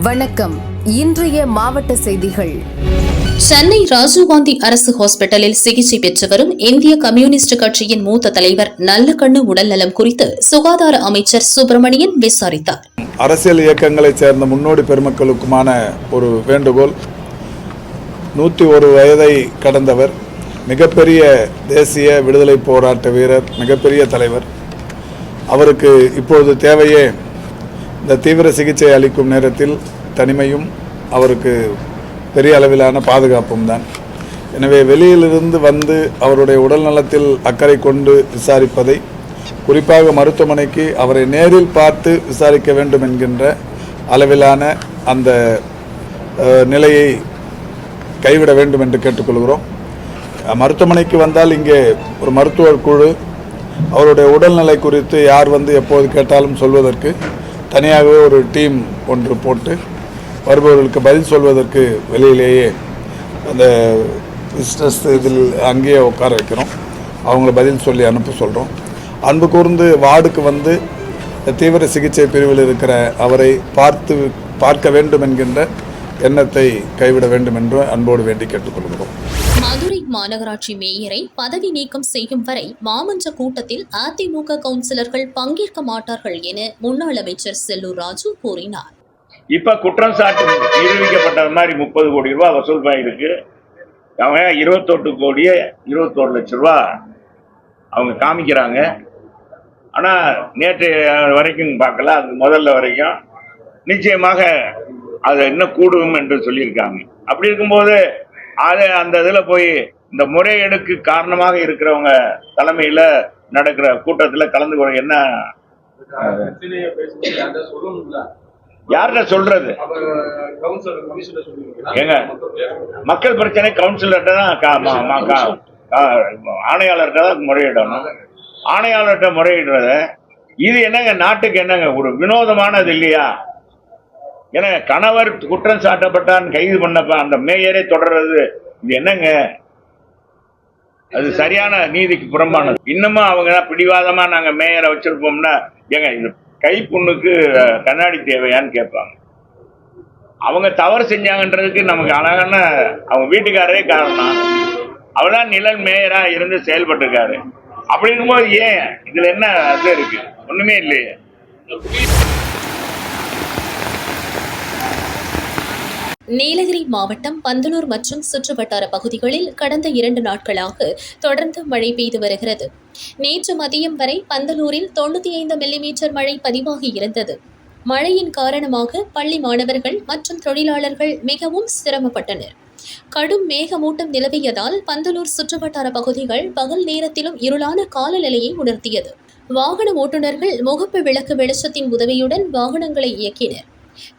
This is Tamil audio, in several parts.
வணக்கம். இன்றைய மாவட்ட செய்திகள். சென்னை ராஜீவ்காந்தி அரசு ஹாஸ்பிட்டலில் சிகிச்சை பெற்று வரும் இந்திய கம்யூனிஸ்ட் கட்சியின் மூத்த தலைவர் நல்லக்கண்ணு உடல்நலம் குறித்து சுகாதார அமைச்சர் சுப்பிரமணியன் விசாரித்தார். அரசியல் இயக்கங்களைச் சேர்ந்த முன்னோடி பெருமக்களுக்குமான ஒரு வேண்டுகோள். 101 வயதை கடந்தவர், மிகப்பெரிய தேசிய விடுதலை போராட்ட வீரர், மிகப்பெரிய தலைவர். அவருக்கு இப்பொழுது தேவையே இந்த தீவிர சிகிச்சை அளிக்கும் நேரத்தில் தனிமையும் அவருக்கு பெரிய அளவிலான பாதுகாப்பும் தான். எனவே வெளியிலிருந்து வந்து அவருடைய உடல் நலத்தில் அக்கறை கொண்டு விசாரிப்பதை, குறிப்பாக மருத்துவமனைக்கு அவரை நேரில் பார்த்து விசாரிக்க வேண்டும் என்கின்ற அளவிலான அந்த நிலையை கைவிட வேண்டும் என்று கேட்டுக்கொள்கிறோம். மருத்துவமனைக்கு வந்தால் இங்கே ஒரு மருத்துவர் குழு அவருடைய உடல்நிலை குறித்து யார் வந்து எப்போது கேட்டாலும் சொல்வதற்கு தனியாகவே ஒரு டீம் ஒன்று போட்டு வருபவர்களுக்கு பதில் சொல்வதற்கு வெளியிலேயே அந்த விசிட்டர்ஸ் இதில் அங்கேயே உட்கார வைக்கிறோம். அவங்கள பதில் சொல்லி அனுப்ப சொல்கிறோம். அன்பு கூர்ந்து வார்டுக்கு வந்து தீவிர சிகிச்சை பிரிவில் இருக்கிற அவரை பார்க்க வேண்டும் என்கின்ற எண்ணத்தை கைவிட வேண்டும் என்று அன்போடு வேண்டி கேட்டுக்கொள்கிறோம். மதுரை மாநகராட்சி மேயரை பதவி நீக்கம் செய்யும் வரை மாமன்ற கூட்டத்தில் அதிமுக கவுன்சிலர்கள் பங்கேற்க மாட்டார்கள் என முன்னாள் அமைச்சர் செல்லூர் ராஜு கூறினார். இப்ப குற்றம் சாட்டு நிரூபிக்கப்பட்டது மாதிரி 30 கோடி ரூபாய் வசூல் பண்ணிருக்கு. அவங்க 21 கோடியே 21 லட்சம் ரூபாய் அவங்க காமிக்கிறாங்க. ஆனா நேற்று வரைக்கும் பார்க்கல, அது முதல்ல வரைக்கும் நிச்சயமாக அது இன்னும் கூடும் என்று சொல்லியிருக்காங்க. அப்படி இருக்கும்போது அது அந்த இதுல போய் இந்த முறையீடுக்கு காரணமாக இருக்கிறவங்க தலைமையில நடக்கிற கூட்டத்துல கலந்து கொள்ள என்ன யார்கிட்ட சொல்றது? ஏங்க, மக்கள் பிரச்சனை கவுன்சிலர்கிட்ட தான், ஆணையாளர்கிட்ட தான் முறையிடணும். ஆணையாளர்கிட்ட முறையிடுறத இது என்னங்க, நாட்டுக்கு என்னங்க ஒரு வினோதமானது இல்லையா? ஏன்னா கணவர் குற்றம் சாட்டப்பட்டான், கைது பண்ணப்ப அந்த மேயரே தொடர்றது இது என்னங்க? அது சரியான நீதிக்கு புறம்பானது. இன்னமும் அவங்க பிடிவாதமா நாங்க மேயரை வச்சிருப்போம்னா, ஏங்க இது கை புண்ணுக்கு கண்ணாடி தேவையான்னு கேட்பாங்க. அவங்க தவறு செஞ்சாங்கன்றதுக்கு நமக்கு அழகான அவங்க வீட்டுக்காரரே காரணம். அவர்தான் நிழல் மேயரா இருந்து செயல்பட்டு இருக்காரு. அப்படி இருக்கும்போது ஏன் இதுல என்ன அது இருக்கு? ஒண்ணுமே இல்லையே. நீலகிரி மாவட்டம் பந்தலூர் மற்றும் சுற்றுவட்டார பகுதிகளில் கடந்த 2 நாட்களாக தொடர்ந்து மழை பெய்து வருகிறது. நேற்று மதியம் வரை பந்தலூரில் 95 மில்லிமீட்டர் மழை பதிவாகி இருந்தது. மழையின் காரணமாக பள்ளி மாணவர்கள் மற்றும் தொழிலாளர்கள் மிகவும் சிரமப்பட்டனர். கடும் மேகமூட்டம் நிலவியதால் பந்தலூர் சுற்றுவட்டார பகுதிகள் பகல் நேரத்திலும் இருளான காலநிலையை உணர்த்தியது. வாகன ஓட்டுநர்கள் முகப்பு விளக்கு வெளிச்சத்தின் உதவியுடன் வாகனங்களை இயக்கினர்.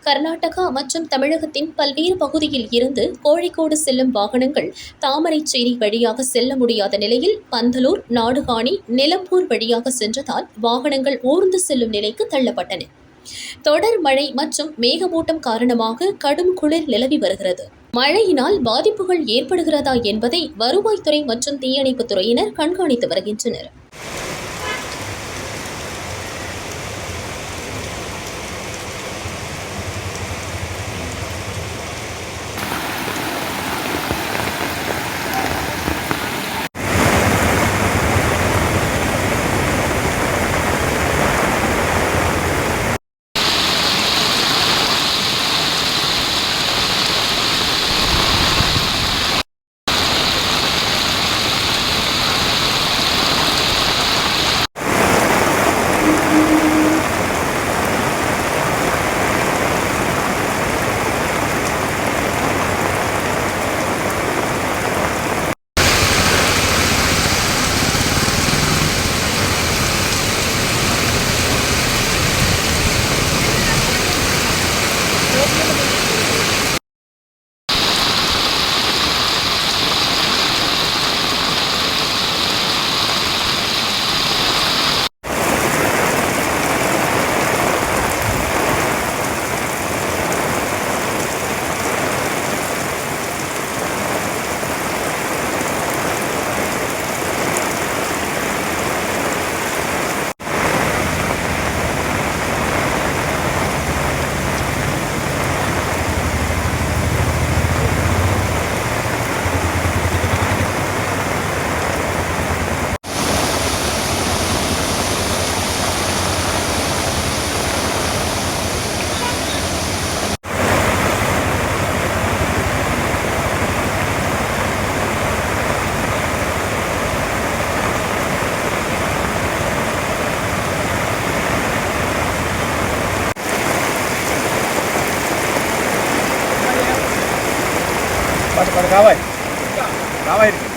கர்நாடகா மற்றும் தமிழகத்தின் பல்வேறு பகுதியில் இருந்து கோழிக்கோடு செல்லும் வாகனங்கள் தாமரைச்சேரி வழியாக செல்ல முடியாத நிலையில் பந்தலூர், நாடுகாணி, நிலம்பூர் வழியாக சென்றதால் வாகனங்கள் ஊர்ந்து செல்லும் நிலைக்கு தள்ளப்பட்டன. தொடர் மழை மற்றும் மேகமூட்டம் காரணமாக கடும் குளிர் நிலவி வருகிறது. மழையினால் பாதிப்புகள் ஏற்படுகிறதா என்பதை வருவாய்த்துறை மற்றும் தீயணைப்புத் துறையினர் கண்காணித்து வருகின்றனர். காவாய் காவாய் இருக்கு.